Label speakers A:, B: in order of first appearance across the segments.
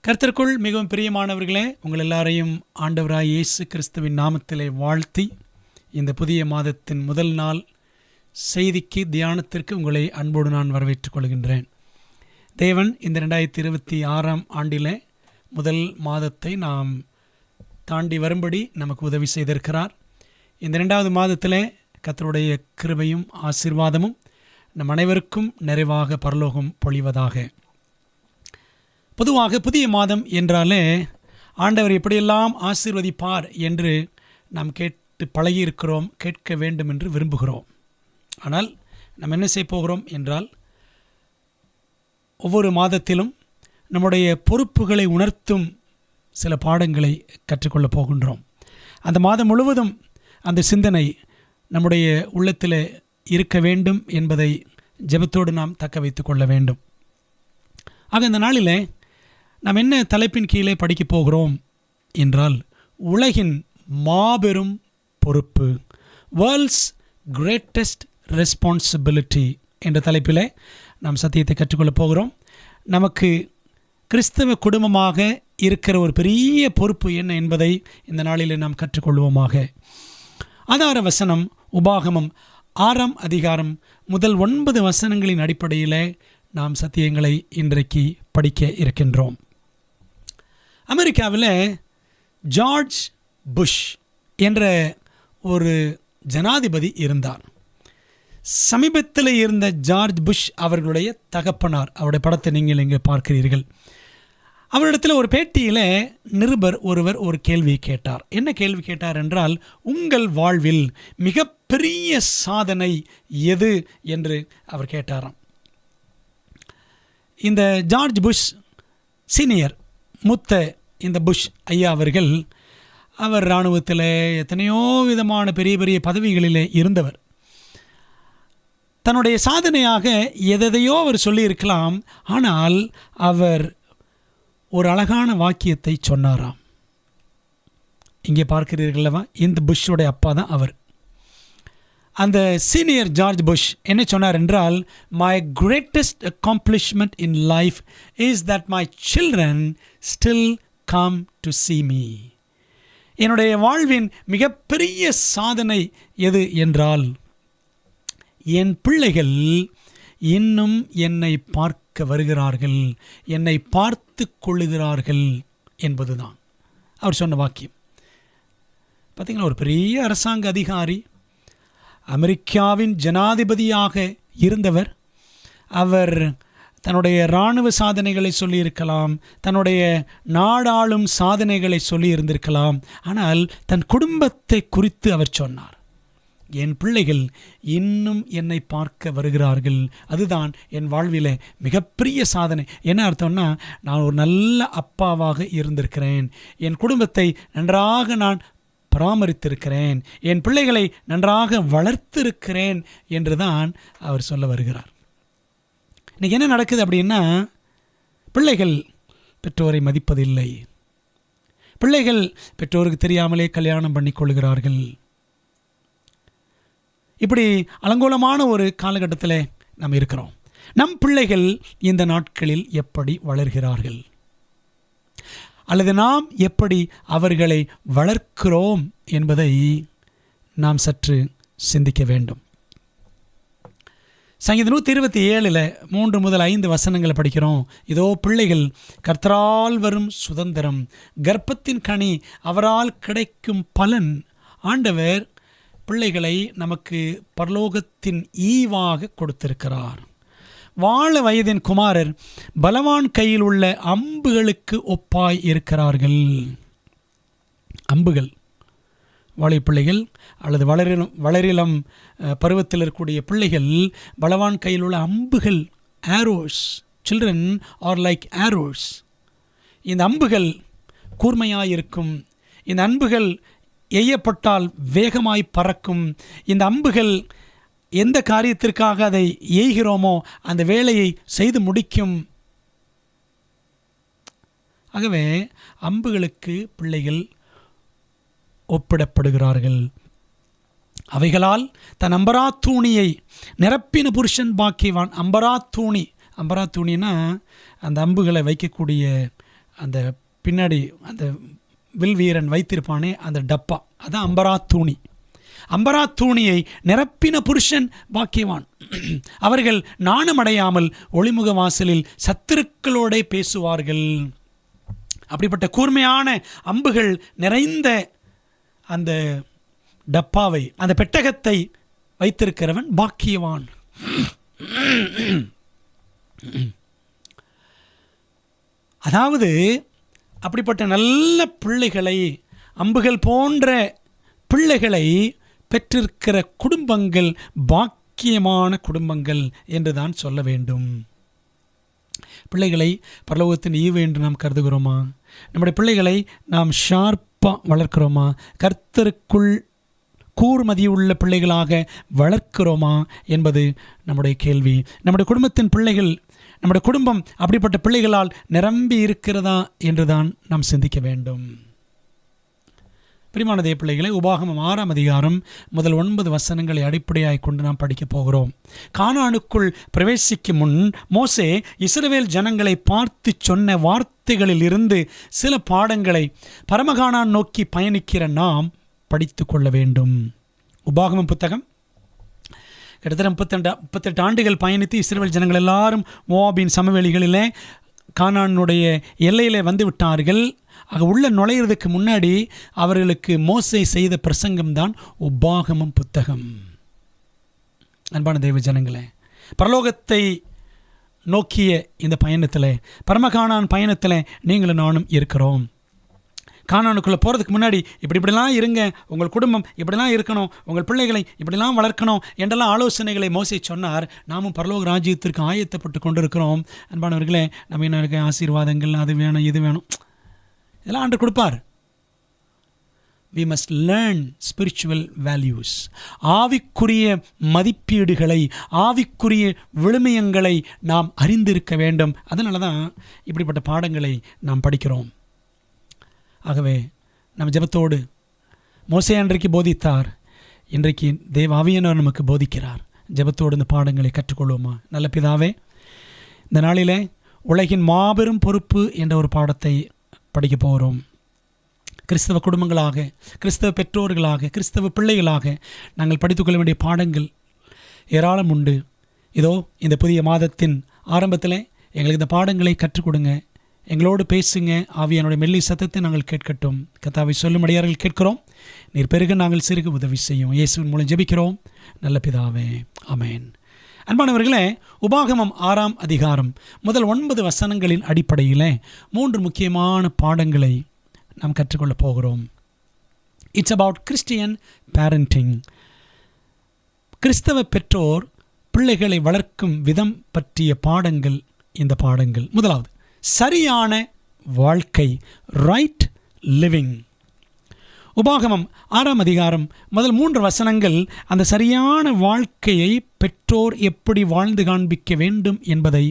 A: கர்த்தருக்குள் மிகவும் பிரியமானவர்களே, உங்கள் எல்லாரையும் ஆண்டவராய் இயேசு கிறிஸ்துவின் நாமத்திலே வாழ்த்தி இந்த புதிய மாதத்தின் முதல் நாள் செய்திக்கு தியானத்திற்கு உங்களை அன்போடு நான் வரவேற்றுக் கொள்கின்றேன். தேவன் இந்த 2026 ஆண்டிலே முதல் மாதத்தை நாம் தாண்டி வரும்படி நமக்கு உதவி செய்திருக்கிறார். இந்த 2வது மாதத்திலே கர்த்தருடைய கிருபையும் ஆசீர்வாதமும் நம் அனைவருக்கும் நிறைவாக பரலோகம் பொழிவதாக. பொதுவாக புதிய மாதம் என்றாலே ஆண்டவர் எப்படியெல்லாம் ஆசீர்வதிப்பார் என்று நாம் கேட்டு பழகியிருக்கிறோம், கேட்க வேண்டும் என்று விரும்புகிறோம். ஆனால் நாம் என்ன செய்ய போகிறோம் என்றால், ஒவ்வொரு மாதத்திலும் நம்முடைய பொறுப்புகளை உணர்த்தும் சில பாடங்களை கற்றுக்கொள்ளப் போகின்றோம். அந்த மாதம் முழுவதும் அந்த சிந்தனை நம்முடைய உள்ளத்தில் இருக்க வேண்டும் என்பதை ஜெபத்தோடு நாம் தக்க வைத்து கொள்ள வேண்டும். ஆக இந்த நாளிலே நாம் என்ன தலைப்பின் கீழே படிக்கப் போகிறோம் என்றால், உலகின் மாபெரும் பொறுப்பு, வேர்ல்ட்ஸ் கிரேட்டஸ்ட் ரெஸ்பான்சிபிலிட்டி என்ற தலைப்பில் நாம் சத்தியத்தை கற்றுக்கொள்ளப் போகிறோம். நமக்கு கிறிஸ்தவ குடும்பமாக இருக்கிற ஒரு பெரிய பொறுப்பு என்ன என்பதை இந்த நாளில் நாம் கற்றுக்கொள்வோமாக. ஆதார வசனம் உபாகமம் 6ஆம் அதிகாரம் முதல் 9 வசனங்களின் அடிப்படையில் நாம் சத்தியங்களை இன்றைக்கு படிக்க இருக்கின்றோம். அமெரிக்காவில் ஜார்ஜ் புஷ் என்ற ஒரு ஜனாதிபதி இருந்தார். சமீபத்தில் இருந்த ஜார்ஜ் புஷ் அவர்களுடைய தகப்பனார், அவருடைய படத்தை நீங்கள் இங்கே பார்க்கிறீர்கள். அவரிடத்தில் ஒரு பேட்டியில் நிருபர் ஒருவர் ஒரு கேள்வி கேட்டார். என்ன கேள்வி கேட்டார் என்றால், உங்கள் வாழ்வில் மிகப்பெரிய சாதனை எது என்று அவர் கேட்டாராம். இந்த ஜார்ஜ் புஷ் சீனியர், மூத்த இந்த புஷ் ஐயா அவர்கள், அவர் இராணுவத்தில் எத்தனையோ விதமான பெரிய பெரிய பதவிகளிலே இருந்தவர். தன்னுடைய சாதனையாக எதையோ அவர் சொல்லியிருக்கலாம். ஆனால் அவர் ஒரு அழகான வாக்கியத்தை சொன்னாராம். இங்கே பார்க்கிறீர்களவா, இந்த புஷ்ஷோடைய அப்பா தான் அவர். அந்த சீனியர் ஜார்ஜ் புஷ் என்ன சொன்னார் என்றால், my greatest accomplishment in life is that my children still come to see me. என்னுடைய வாழ்வின் மிகப்பெரிய சாதனை எது என்றால், என் பிள்ளைகள் இன்னும் என்னை பார்க்க வருகிறார்கள், என்னை பார்த்து கொள்ளுகிறார்கள் என்பதுதான் அவர் சொன்ன வாக்கியம். பார்த்தீங்களா, ஒரு பெரிய அரசாங்க அதிகாரி, அமெரிக்காவின் ஜனாதிபதியாக இருந்தவர். அவர் தன்னுடைய இராணுவ சாதனைகளை சொல்லியிருக்கலாம், தன்னுடைய நாடாளும் சாதனைகளை சொல்லி இருந்திருக்கலாம். ஆனால் தன் குடும்பத்தை குறித்து அவர் சொன்னார், என் பிள்ளைகள் இன்னும் என்னை பார்க்க வருகிறார்கள், அதுதான் என் வாழ்வில் மிகப்பெரிய சாதனை. என்ன அர்த்தம்னா, நான் ஒரு நல்ல அப்பாவாக இருந்திருக்கிறேன், என் குடும்பத்தை நன்றாக நான் பராமரித்திருக்கிறேன், என் பிள்ளைகளை நன்றாக வளர்த்திருக்கிறேன் என்றுதான் அவர் சொல்ல வருகிறார். இன்றைக்கி என்ன நடக்குது அப்படின்னா, பிள்ளைகள் பெற்றோரை மதிப்பதில்லை, பிள்ளைகள் பெற்றோருக்கு தெரியாமலே கல்யாணம் பண்ணி கொள்கிறார்கள். இப்படி அலங்கோலமான ஒரு காலகட்டத்தில் நாம் இருக்கிறோம். நம் பிள்ளைகள் இந்த நாட்களில் எப்படி வளர்கிறார்கள், அல்லது நாம் எப்படி அவர்களை வளர்க்கிறோம் என்பதை நாம் சற்று சிந்திக்க வேண்டும். சங்கீதம் 127 3 முதல் 5 வசனங்களை படிக்கிறோம். இதோ பிள்ளைகள் கர்த்தரால் வரும் சுதந்திரம், கர்ப்பத்தின் கனி அவரால் கிடைக்கும் பலன். ஆண்டவர் பிள்ளைகளை நமக்கு பரலோகத்தின் ஈவாக கொடுத்திருக்கிறார். வாழ வயதின் குமாரர் பலவான் கையில் உள்ள அம்புகளுக்கு ஒப்பாய் இருக்கிறார்கள். அம்புகள், வாழைப்பிள்ளைகள் அல்லது வளரிளம் பருவத்தில் இருக்கக்கூடிய பிள்ளைகள் பலவான் கையில் உள்ள அம்புகள், arrows. Children are like arrows. இந்த அம்புகள் கூர்மையாயிருக்கும், இந்த அம்புகள் எய்யப்பட்டால் வேகமாய் பறக்கும். இந்த அம்புகள் எந்த காரியத்திற்காக அதை எய்கிறோமோ அந்த வேலையை செய்து முடிக்கும். ஆகவே அம்புகளுக்கு பிள்ளைகள் ஒப்பிடப்படுகிறார்கள். அவைகளால் தன் அம்பராத்தூணியை நிரப்பின புருஷன் பாக்கியவான். அம்பராத்தூணினா அந்த அம்புகளை வைக்கக்கூடிய அந்த பின்னாடி அந்த வில் வீரன் வைத்திருப்பானே அந்த டப்பா, அதான் அம்பரா தூணி. அம்பரா தூணியை நிரப்பின புருஷன் பாக்கியவான். அவர்கள் நாணமடையாமல் ஒளிமுக வாசலில் சத்துருக்களோட பேசுவார்கள். அப்படிப்பட்ட கூர்மையான அம்புகள் நிறைந்த அந்த டப்பாவை, அந்த பெட்டகத்தை வைத்திருக்கிறவன் பாக்கியவான். அதாவது அப்படிப்பட்ட நல்ல பிள்ளைகளை, அம்புகள் போன்ற பிள்ளைகளை பெற்றிருக்கிற குடும்பங்கள் பாக்கியமான குடும்பங்கள் என்று தான் சொல்ல வேண்டும். பிள்ளைகளை பரலோகத்தின் ஈவு என்று நாம் கருதுகிறோமா? நம்முடைய பிள்ளைகளை நாம் ஷார்ப்பாக வளர்க்கிறோமா? கர்த்தருக்குள் கூர்மதியுள்ள பிள்ளைகளாக வளர்க்கிறோமா என்பது நம்முடைய கேள்வி. நம்முடைய குடும்பத்தின் பிள்ளைகள், நம்முடைய குடும்பம் அப்படிப்பட்ட பிள்ளைகளால் நிரம்பி இருக்கிறதா என்று தான் நாம் சிந்திக்க வேண்டும். பிரியமான தேவ பிள்ளைகளை, உபாகமம் 6ஆம் அதிகாரம் முதல் 9 வசனங்களை அடிப்படையாக கொண்டு நாம் படிக்கப் போகிறோம். கானானுக்குள் பிரவேசிக்கும் முன் மோசே இஸ்ரவேல் ஜனங்களை பார்த்து சொன்ன வார்த்தைகளில் இருந்து சில பாடங்களை பரமகானான் நோக்கி பயணிக்கிற நாம் படித்து கொள்ள வேண்டும். உபாகமம் புத்தகம் கிட்டத்தட்ட 38 ஆண்டுகள் பயணித்து இஸ்ரவேல் ஜனங்கள் எல்லாரும் மோவாபின் சமவெளிகளிலே கானானுடைய எல்லையிலே வந்து விட்டார்கள். ஆக உள்ள நுழையிறதுக்கு முன்னாடி அவர்களுக்கு மோசே செய்த பிரசங்கம்தான் உபாகமம் புத்தகம். அன்பான தேவ ஜனங்களே, பரலோகத்தை நோக்கிய இந்த பயணத்தில், பரமகானான் பயணத்தில் நீங்களும் நானும் இருக்கிறோம். கானானுக்குள்ளே போகிறதுக்கு முன்னாடி இப்படிலாம் இருங்க, உங்கள் குடும்பம் இப்படிலாம் இருக்கணும், உங்கள் பிள்ளைகளை இப்படிலாம் வளர்க்கணும் என்றெல்லாம் ஆலோசனைகளை மோசே சொன்னார். நாமும் பரலோக ராஜ்யத்திற்கு ஆயத்தப்பட்டு கொண்டு இருக்கிறோம். அன்பானவர்களே, நம்ம என்ன இருக்க ஆசீர்வாதங்கள், அது வேணும் இது வேணும், இதெல்லாம் ஆண்டு கொடுப்பார். We must learn spiritual values. ஆவிக்குரிய மதிப்பீடுகளை, ஆவிக்குரிய விழுமியங்களை நாம் அறிந்திருக்க வேண்டும். அதனால தான் இப்படிப்பட்ட பாடங்களை நாம் படிக்கிறோம். ஆகவே நம் ஜெபத்தோடு மோசே அன்றைக்கு போதித்தார், இன்றைக்கு தேவ ஆவியானவர் நமக்கு போதிக்கிறார். ஜெபத்தோடு இந்த பாடங்களை கற்றுக்கொள்வோமா? நல்ல பிதாவே, இந்த நாளிலே உலகின் மாபெரும் பொறுப்பு என்ற ஒரு பாடத்தை படிக்க போகிறோம். கிறிஸ்தவ குடும்பங்களாக, கிறிஸ்தவ பெற்றோர்களாக, கிறிஸ்தவ பிள்ளைகளாக நாங்கள் படித்துக்கொள்ள வேண்டிய பாடங்கள் ஏராளம் உண்டு. இதோ இந்த புதிய மாதத்தின் ஆரம்பத்தில் எங்களுக்கு இந்த பாடங்களை கற்றுக் கொடுங்க, எங்களோடு பேசுங்க. ஆவியானுடைய மெல்லி சத்தத்தை நாங்கள் கேட்கட்டும். கர்த்தாவை சொல்லும்படியார்கள் கேட்கிறோம். நீர் பெருக நாங்கள் சிறுக உதவி செய்யும். இயேசுவின் மூலம் ஜெபிக்கிறோம் நல்ல பிதாவே, ஆமென். அன்பானவர்களே, உபாகமம் 6ஆம் அதிகாரம் முதல் 9 வசனங்களின் அடிப்படையில் 3 முக்கியமான பாடங்களை நாம் கற்றுக்கொள்ளப் போகிறோம். It's about Christian parenting. கிறிஸ்தவ பெற்றோர் பிள்ளைகளை வளர்க்கும் விதம் பற்றிய பாடங்கள் இந்த பாடங்கள். முதலாவது, சரியான வாழ்க்கை, ரைட் லிவிங். உபாகமம் 6ஆம் அதிகாரம் முதல் 3 வசனங்கள் அந்த சரியான வாழ்க்கையை பெற்றோர் எப்படி வாழ்ந்து காண்பிக்க வேண்டும் என்பதை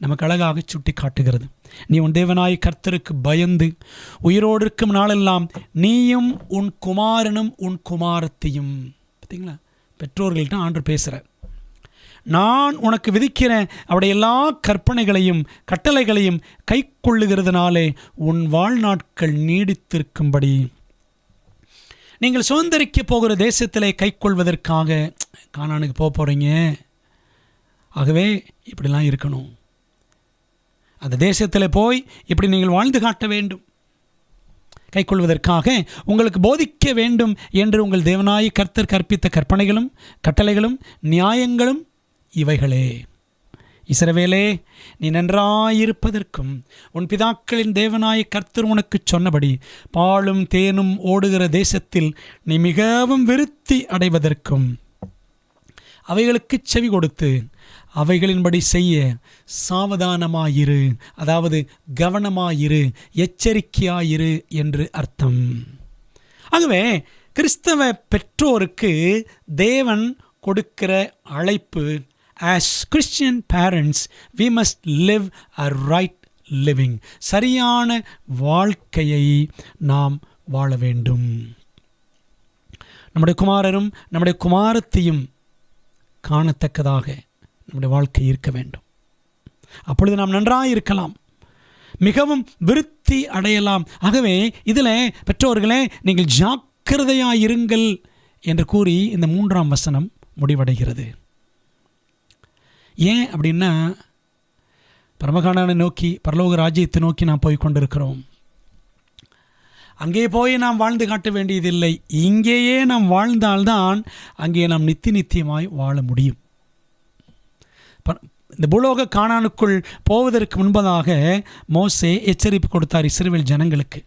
A: நமக்கு அழகாக சுட்டி காட்டுகிறது. நீ உன் தேவனாய் கர்த்தருக்கு பயந்து உயிரோடு இருக்கும் நாளெல்லாம் நீயும் உன் குமாரனும் உன் குமாரத்தையும். பார்த்தீங்களா, பெற்றோர்கள்ட்ட ஆண்டு பேசுகிறார். நான் உனக்கு விதிக்கிற அவருடைய எல்லா கற்பனைகளையும் கட்டளைகளையும் கை கொள்ளுகிறதுனாலே உன் வாழ்நாட்கள் நீடித்திருக்கும்படி நீங்கள் சுதந்திரிக்க போகிற தேசத்திலே கை கொள்வதற்காக கானானுக்கு போகிறீங்க. ஆகவே இப்படிலாம் இருக்கணும். அந்த தேசத்தில் போய் இப்படி நீங்கள் வாழ்ந்து காட்ட வேண்டும். கை கொள்வதற்காக உங்களுக்கு போதிக்க வேண்டும் என்று உங்கள் தேவனாய கர்த்தர் கற்பித்த கற்பனைகளும் கட்டளைகளும் நியாயங்களும் இவைகளே. இஸ்ரவேலே, நீ நன்றாயிருப்பதற்கும் உன் பிதாக்களின் தேவனாய கர்த்தர் உனக்கு சொன்னபடி பாலும் தேனும் ஓடுகிற தேசத்தில் நீ மிகவும் விருத்தி அடைவதற்கும் அவைகளுக்கு செவி கொடுத்து அவைகளின்படி செய்ய சாவதானமாயிரு, அதாவது கவனமாயிரு, எச்சரிக்கையாயிரு என்று அர்த்தம். ஆகவே கிறிஸ்தவ பெற்றோருக்கு தேவன் கொடுக்கிற அழைப்பு, as Christian parents we must live a right living. சரியான வாழ்க்கையை நாம் வாழ வேண்டும். நம்முடைய குமாரரும் நம்முடைய குமாரத்தையும் காணத்தக்கதாக நம்முடைய வாழ்க்கை இருக்க வேண்டும். அப்பொழுது நாம் நன்றாக இருக்கலாம். மிகவும் விருத்தி அடையலாம். ஆகவே இதில் பெற்றோர்களே நீங்கள் ஜாக்கிரதையாயிருங்கள் என்று கூறி இந்த 3ஆம் வசனம் முடிவடைகிறது. ஏன் அப்படின்னா, பரமகாணனை நோக்கி, பரலோக ராஜ்யத்தை நோக்கி நாம் போய் கொண்டிருக்கிறோம். அங்கே போய் நாம் வாழ்ந்து காட்ட வேண்டியதில்லை. இங்கேயே நாம் வாழ்ந்தால்தான் அங்கே நாம் நித்தியமாய் வாழ முடியும். இந்த பூலோக கானானுக்குள் போவதற்கு முன்பதாக மோசே எச்சரிப்பு கொடுத்தார் இஸ்ரவேல் ஜனங்களுக்கு.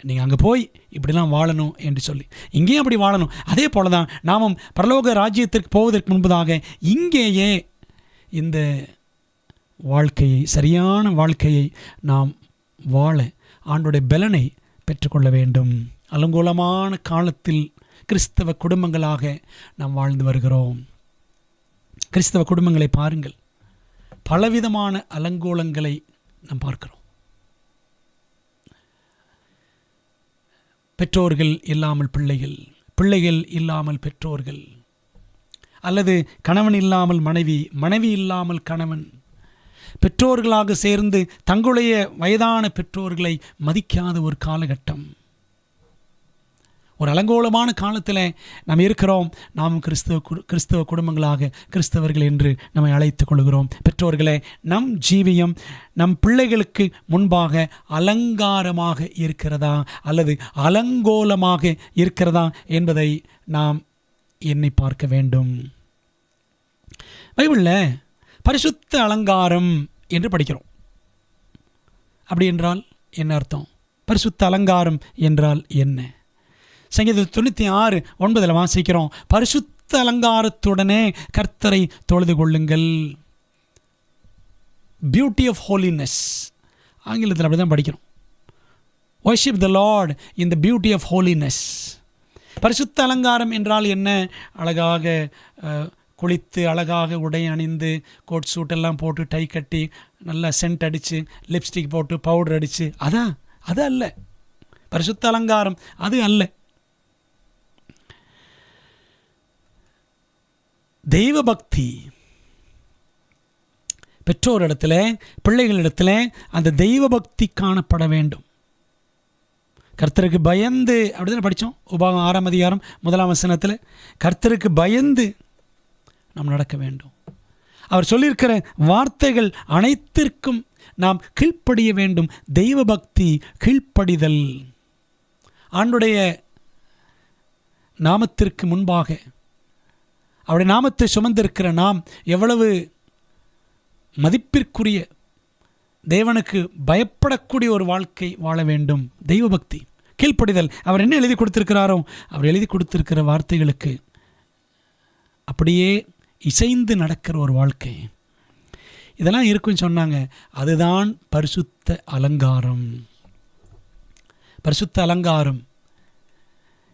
A: நீங்கள் அங்கே போய் இப்படிலாம் வாழணும் என்று சொல்லி, இங்கேயும் அப்படி வாழணும். அதே போல தான் நாமும் பரலோக ராஜ்யத்திற்கு போவதற்கு முன்பதாக இங்கேயே இந்த வாழ்க்கையை, சரியான வாழ்க்கையை நாம் வாழ ஆண்டோடைய பலனை பெற்றுக்கொள்ள வேண்டும். அலங்கோலமான காலத்தில் கிறிஸ்தவ குடும்பங்களாக நாம் வாழ்ந்து வருகிறோம். கிறிஸ்தவ குடும்பங்களை பாருங்கள், பலவிதமான அலங்கோலங்களை நாம் பார்க்கிறோம். பெற்றோர்கள் இல்லாமல் பிள்ளைகள், பிள்ளைகள் இல்லாமல் பெற்றோர்கள், அல்லது கணவன் இல்லாமல் மனைவி, மனைவி இல்லாமல் கணவன், பெற்றோர்களாக சேர்ந்து தங்களுடைய வயதான பெற்றோர்களை மதிக்காத ஒரு காலகட்டம். ஒரு அலங்கோலமான காலத்தில் நாம் இருக்கிறோம். நாம் கிறிஸ்தவ குடும்பங்களாக கிறிஸ்தவர்கள் என்று நம்மை அழைத்துக் கொள்கிறோம். பெற்றோர்களே, நம் ஜீவியம் நம் பிள்ளைகளுக்கு முன்பாக அலங்காரமாக இருக்கிறதா அல்லது அலங்கோலமாக இருக்கிறதா என்பதை நாம் எண்ணி பார்க்க வேண்டும். பைபிளில் பரிசுத்த அலங்காரம் என்று படிக்கிறோம். அப்படி என்றால் என்ன அர்த்தம்? பரிசுத்த அலங்காரம் என்றால் என்ன? சங்கீதம் 96:9 வாசிக்கிறோம், பரிசுத்த அலங்காரத்துடனே கர்த்தரை தொழுது கொள்ளுங்கள். பியூட்டி ஆஃப் ஹோலினஸ், ஆங்கிலத்தில் அப்படி தான் படிக்கிறோம். Worship the lord in the beauty of holiness. பரிசுத்த அலங்காரம் என்றால் என்ன? அழகாக குளித்து, அழகாக உடை அணிந்து, கோட் சூட்டெல்லாம் போட்டு, டை கட்டி, நல்லா சென்ட் அடித்து, லிப்ஸ்டிக் போட்டு, பவுடர் அடித்து, அது அல்ல பரிசுத்த அலங்காரம். அது அல்ல. தெய்வ பக்தி. பெற்றோரிடத்தில், பிள்ளைகளிடத்தில் அந்த தெய்வ பக்தி காணப்பட வேண்டும். கர்த்தருக்கு பயந்து, அப்படிதான் படித்தோம் உபாகம் 6ஆம் அதிகாரம் 1ஆம் வசனத்தில், கர்த்தருக்கு பயந்து நாம் நடக்க வேண்டும். அவர் சொல்லியிருக்கிற வார்த்தைகள் அனைத்திற்கும் நாம் கீழ்ப்படிய வேண்டும். தெய்வ பக்தி, கீழ்ப்படிதல். ஆண்டுடைய நாமத்திற்கு முன்பாக, அவருடைய நாமத்தை சுமந்திருக்கிற நாம் எவ்வளவு மதிப்பிற்குரிய, தேவனுக்கு பயப்படக்கூடிய ஒரு வாழ்க்கை வாழ வேண்டும். தெய்வ பக்தி, கீழ்ப்படிதல். அவர் என்ன எழுதி கொடுத்திருக்கிறாரோ, அவர் எழுதி கொடுத்திருக்கிற வார்த்தைகளுக்கு அப்படியே இசைந்து நடக்கிற ஒரு வாழ்க்கை, இதெல்லாம் இருக்குன்னு சொன்னாங்க. அதுதான் பரிசுத்த அலங்காரம். பரிசுத்த அலங்காரம்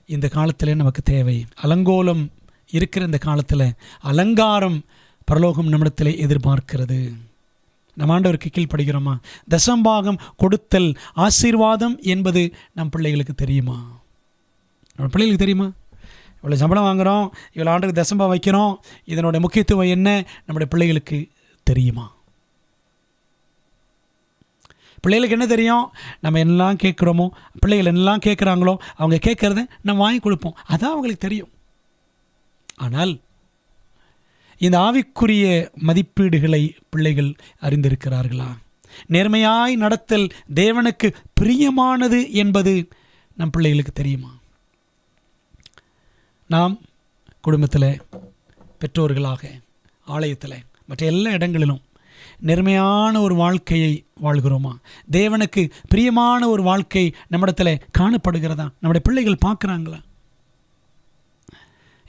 A: இந்த காலத்தில் நமக்கு தேவை. அலங்கோலம் இருக்கிற இந்த காலத்தில் அலங்காரம் பரலோகம் நம்மிடத்தில் எதிர்பார்க்கிறது. நம்ம ஆண்டவருக்கு கீழ்ப்படுகிறோமா? தசம்பாகம் கொடுத்தல் ஆசீர்வாதம் என்பது நம் பிள்ளைகளுக்கு தெரியுமா? நம்ம பிள்ளைகளுக்கு தெரியுமா? இவ்வளோ சம்பளம் வாங்குகிறோம், இவ்வளோ ஆண்டுக்கு தசம்பா வைக்கிறோம், இதனோட முக்கியத்துவம் என்ன நம்முடைய பிள்ளைகளுக்கு தெரியுமா? பிள்ளைகளுக்கு என்ன தெரியும்? நம்ம என்னெல்லாம் கேட்குறோமோ, பிள்ளைகள் என்னெல்லாம் கேட்குறாங்களோ, அவங்க கேட்குறத நம்ம வாங்கி கொடுப்போம். அதான் அவங்களுக்கு தெரியும். ஆனால் இந்த ஆவிக்குரிய மதிப்பீடுகளை பிள்ளைகள் அறிந்திருக்கிறார்களா? நேர்மையாய் நடத்தல் தேவனுக்கு பிரியமானது என்பது நம் பிள்ளைகளுக்கு தெரியுமா? நாம் குடும்பத்தில், பெற்றோர்களாக, ஆலயத்தில், மற்ற எல்லா இடங்களிலும் நேர்மையான ஒரு வாழ்க்கையை வாழ்கிறோமா? தேவனுக்கு பிரியமான ஒரு வாழ்க்கை நம்மிடத்தில் காணப்படுகிறதா? நம்முடைய பிள்ளைகள் பார்க்குறாங்களா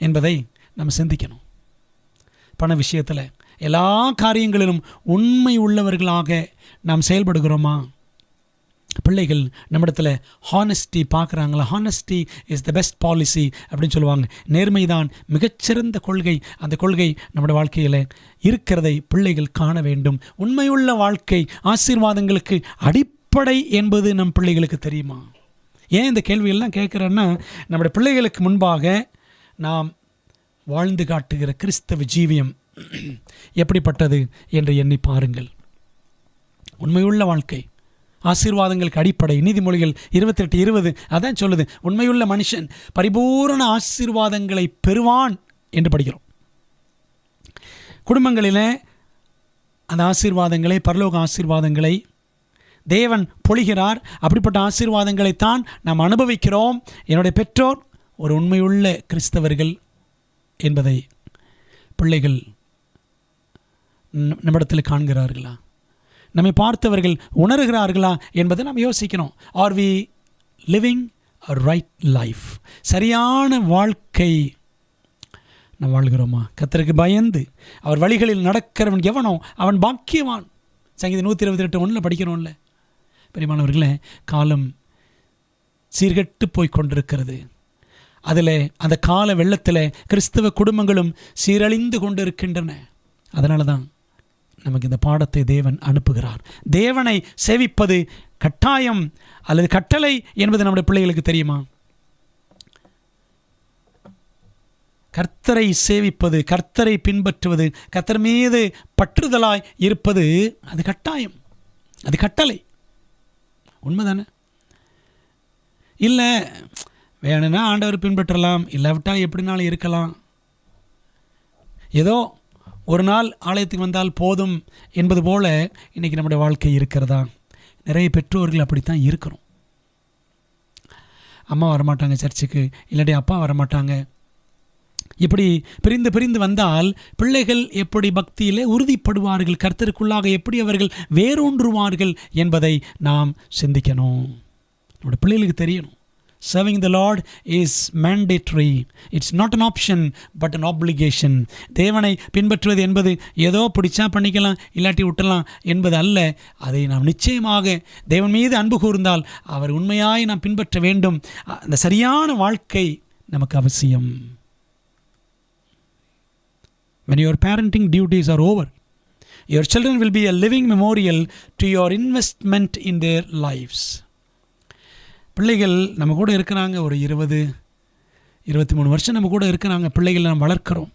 A: என்பதை நம்ம சிந்திக்கணும். பண விஷயத்தில், எல்லா காரியங்களிலும் உண்மை உள்ளவர்களாக நாம் செயல்படுகிறோமா? பிள்ளைகள் நம்மிடத்தில் ஹானஸ்டி பார்க்குறாங்களா? Honesty is the best policy அப்படின்னு சொல்லுவாங்க. நேர்மைதான் மிகச்சிறந்த கொள்கை. அந்த கொள்கை நம்முடைய வாழ்க்கையில் இருக்கிறதை பிள்ளைகள் காண வேண்டும். உண்மையுள்ள வாழ்க்கை ஆசீர்வாதங்களுக்கு அடிப்படை என்பது நம் பிள்ளைகளுக்கு தெரியுமா? ஏன் இந்த கேள்வியெல்லாம் கேட்குறேன்னா, நம்முடைய பிள்ளைகளுக்கு முன்பாக நாம் வாழ்ந்து காட்டுகிற கிறிஸ்தவ ஜீவியம் எப்படிப்பட்டது என்று எண்ணி பாருங்கள். உண்மையுள்ள வாழ்க்கை, ஆசீர்வாதங்களுக்கு அடிப்படை. நீதிமொழிகள் 28:20 அதான் சொல்லுது, உண்மையுள்ள மனுஷன் பரிபூரண ஆசீர்வாதங்களை பெறுவான் என்று படிக்கிறோம். குடும்பங்களிலே அந்த ஆசீர்வாதங்களை, பரலோக ஆசீர்வாதங்களை தேவன் பொழிகிறார். அப்படிப்பட்ட ஆசீர்வாதங்களைத்தான் நாம் அனுபவிக்கிறோம். என்னுடைய பெற்றோர் ஒரு உண்மையுள்ள கிறிஸ்தவர்கள் என்பதை பிள்ளைகள் நம்மிடத்தில் காண்கிறார்களா, நம்மை பார்த்தவர்கள் உணர்கிறார்களா என்பதை நாம் யோசிக்கணும். Are we living a right life? சரியான வாழ்க்கை நாம் வாழ்கிறோமா? கர்த்தருக்கு பயந்து அவர் வழிகளில் நடக்கிறவன் எவனோ அவன் பாக்கியவான். சங்கீதம் 128:1 படிக்கிறோம்ல. பெரியமானவர்களே, காலம் சீர்கெட்டு போய் கொண்டிருக்கிறது. அதில் அந்த கால வெள்ளத்தில் கிறிஸ்தவ குடும்பங்களும் சீரழிந்து கொண்டு இருக்கின்றன. அதனால தான் நமக்கு இந்த பாடத்தை தேவன் அனுப்புகிறார். தேவனை சேவிப்பது கட்டாயம் அல்லது கட்டளை என்பது நம்முடைய பிள்ளைகளுக்கு தெரியுமா? கர்த்தரை சேவிப்பது, கர்த்தரை பின்பற்றுவது, கர்த்தர் மீது பற்றுதலாய் இருப்பது அது கட்டாயம், அது கட்டளை. உண்மைதானே? இல்லை வேணும்னா ஆண்டவர் பின்பற்றலாம், இல்லாவிட்டால் எப்படினாலும் இருக்கலாம், ஏதோ ஒரு நாள் ஆலயத்துக்கு வந்தால் போதும் என்பது போல இன்றைக்கி நம்முடைய வாழ்க்கை இருக்கிறதா? நிறைய பெற்றோர்கள் அப்படித்தான் இருக்கிறோம். அம்மா வரமாட்டாங்க சர்ச்சுக்கு, இல்லாட்டி அப்பா வரமாட்டாங்க. இப்படி பிரிந்து வந்தால் பிள்ளைகள் எப்படி பக்தியிலே உறுதிப்படுவார்கள், கர்த்தருக்குள்ளாக எப்படி அவர்கள் வேரூன்றுவார்கள் என்பதை நாம் சிந்திக்கணும். நம்முடைய பிள்ளைகளுக்கு தெரியணும், serving the Lord is mandatory. It's not an option but an obligation. தேவனை பின்பற்றுவது என்பது ஏதோ பிடிச்சா பண்ணிக்கலாம் இல்லாட்டி விட்டலாம் என்பது அல்ல. அதை நாம் நிச்சயமாக தேவன் மீது அன்பு கூர்ந்தால் அவர் உண்மையாய் நாம் பின்பற்ற வேண்டும். அந்த சரியான வாழ்க்கை நமக்கு அவசியம். When your parenting duties are over, your children will be a living memorial to your investment in their lives. பிள்ளைகள் நம்ம கூட இருக்கிறாங்க, ஒரு 20-23 வருஷம் நம்ம கூட இருக்கிறாங்க. பிள்ளைகள் நம்ம வளர்க்குறோம்.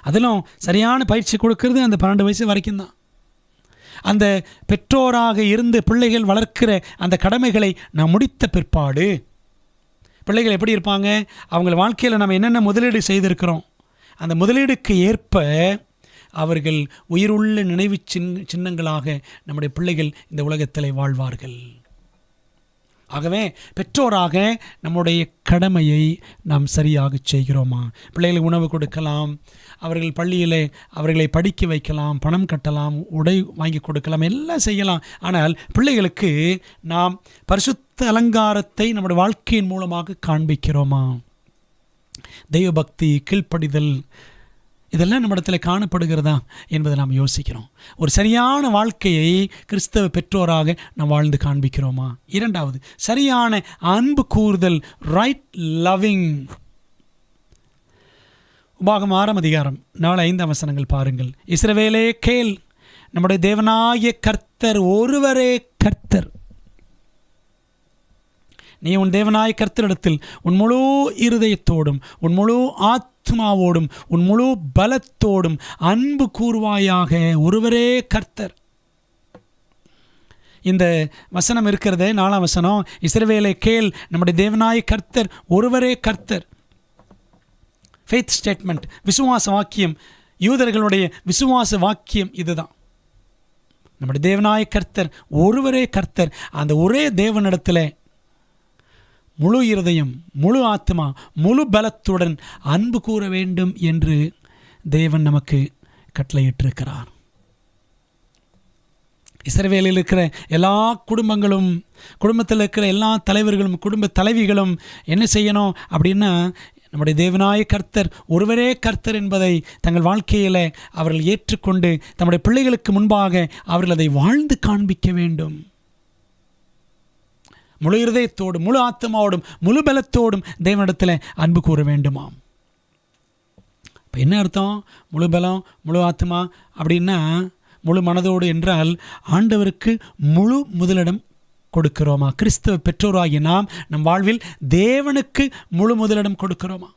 A: அதிலும் சரியான பயிற்சி கொடுக்கறது அந்த 12 வயசு வரைக்கும் தான். அந்த பெற்றோராக இருந்து பிள்ளைகள் வளர்க்கிற அந்த கடமைகளை நாம் முடித்த பிற்பாடு பிள்ளைகள் எப்படி இருப்பாங்க, அவங்கள வாழ்க்கையில் நம்ம என்னென்ன முதலீடு செய்திருக்கிறோம், அந்த முதலீடுக்கு ஏற்ப அவர்கள் உயிருள்ள நினைவு சின்னங்களாக நம்முடைய பிள்ளைகள் இந்த உலகத்தில் வாழ்வார்கள். ஆகவே பெற்றோராக நம்முடைய கடமையை நாம் சரியாக செய்கிறோமா? பிள்ளைகளுக்கு உணவு கொடுக்கலாம், அவர்கள் பள்ளியில் அவர்களை படிக்க வைக்கலாம், பணம் கட்டலாம், உடை வாங்கி கொடுக்கலாம், எல்லாம் செய்யலாம். ஆனால் பிள்ளைகளுக்கு நாம் பரிசுத்த அலங்காரத்தை நம்முடைய வாழ்க்கையின் மூலமாக காண்பிக்கிறோமா? தெய்வ பக்தி, கீழ்ப்படிதல், இதெல்லாம் நம்ம இடத்துல காணப்படுகிறதா என்பதை நாம் யோசிக்கிறோம். ஒரு சரியான வாழ்க்கையை கிறிஸ்தவ பெற்றோராக நாம் வாழ்ந்து காண்பிக்கிறோமா? இரண்டாவது, சரியான அன்பு கூறுதல், ரைட் லவ்விங். உபாகமம் 6:4-5 பாருங்கள். இஸ்ரவேலே கேள், நம்முடைய தேவனாகிய கர்த்தர் ஒருவரே கர்த்தர். நீ உன் தேவனாய கர்த்தரிடத்தில் உன் முழு இருதயத்தோடும் உன் முழு ஆத்மாவோடும் உன் முழு பலத்தோடும் அன்பு கூர்வாயாக. ஒருவரே கர்த்தர். இந்த வசனம் இருக்கிறதே 4ஆம் வசனம், இஸ்ரவேலே கேள், நம்முடைய தேவனாய கர்த்தர் ஒருவரே கர்த்தர். ஃபெய்த் ஸ்டேட்மெண்ட், விசுவாச வாக்கியம், யூதர்களுடைய விசுவாச வாக்கியம் இதுதான். நம்முடைய தேவனாய கர்த்தர் ஒருவரே கர்த்தர். அந்த ஒரே தேவனிடத்தில் முழு இருதயம், முழு ஆத்மா, முழு பலத்துடன் அன்பு கூற வேண்டும் என்று தேவன் நமக்கு கட்டளையிட்டிருக்கிறார். இஸ்ரவேலில் இருக்கிற எல்லா குடும்பங்களும், குடும்பத்தில் இருக்கிற எல்லா தலைவர்களும், குடும்ப தலைவிகளும் என்ன செய்யணும் அப்படின்னா, நம்முடைய தேவனாய கர்த்தர் ஒருவரே கர்த்தர் என்பதை தங்கள் வாழ்க்கையில் அவர்கள் ஏற்றுக்கொண்டு தம்முடைய பிள்ளைகளுக்கு முன்பாக அவர்கள் அதை வாழ்ந்து காண்பிக்க வேண்டும். முழு இருதயத்தோடும் முழு ஆத்மாவோடும் முழு பலத்தோடும் தேவனிடத்தில் அன்பு கூற வேண்டுமாம். இப்போ என்ன அர்த்தம்? முழு பலம், முழு ஆத்மா அப்படின்னா முழு மனதோடு என்றால் ஆண்டவருக்கு முழு முதலிடம் கொடுக்கிறோமா? கிறிஸ்தவ பெற்றோராகிய நாம் நம் வாழ்வில் தேவனுக்கு முழு முதலிடம் கொடுக்கிறோமா?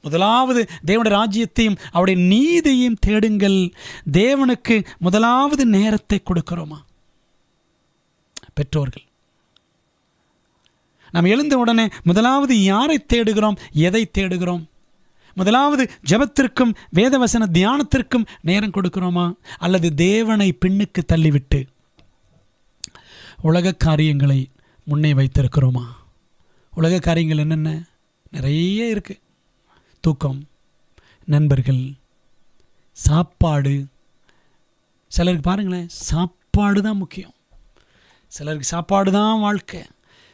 A: முதலாவது தேவனுடைய ராஜ்யத்தையும் அவருடைய நீதியையும் தேடுங்கள். தேவனுக்கு முதலாவது நேரத்தை கொடுக்கிறோமா? பெற்றோர்கள். நாம் எழுந்த உடனே முதலாவது யாரை தேடுகிறோம், எதை தேடுகிறோம்? முதலாவது ஜெபத்திற்கும் வேதவசன தியானத்திற்கும் நேரம் கொடுக்கிறோமா, அல்லது தேவனை பின்னுக்கு தள்ளிவிட்டு உலக காரியங்களை முன்னே வைத்திருக்கிறோமா? உலக காரியங்கள் என்னென்ன? நிறைய இருக்குது. தூக்கம், நண்பர்கள், சாப்பாடு. சிலருக்கு பாருங்களேன், சாப்பாடு தான் முக்கியம். சிலருக்கு சாப்பாடு தான் வாழ்க்கை,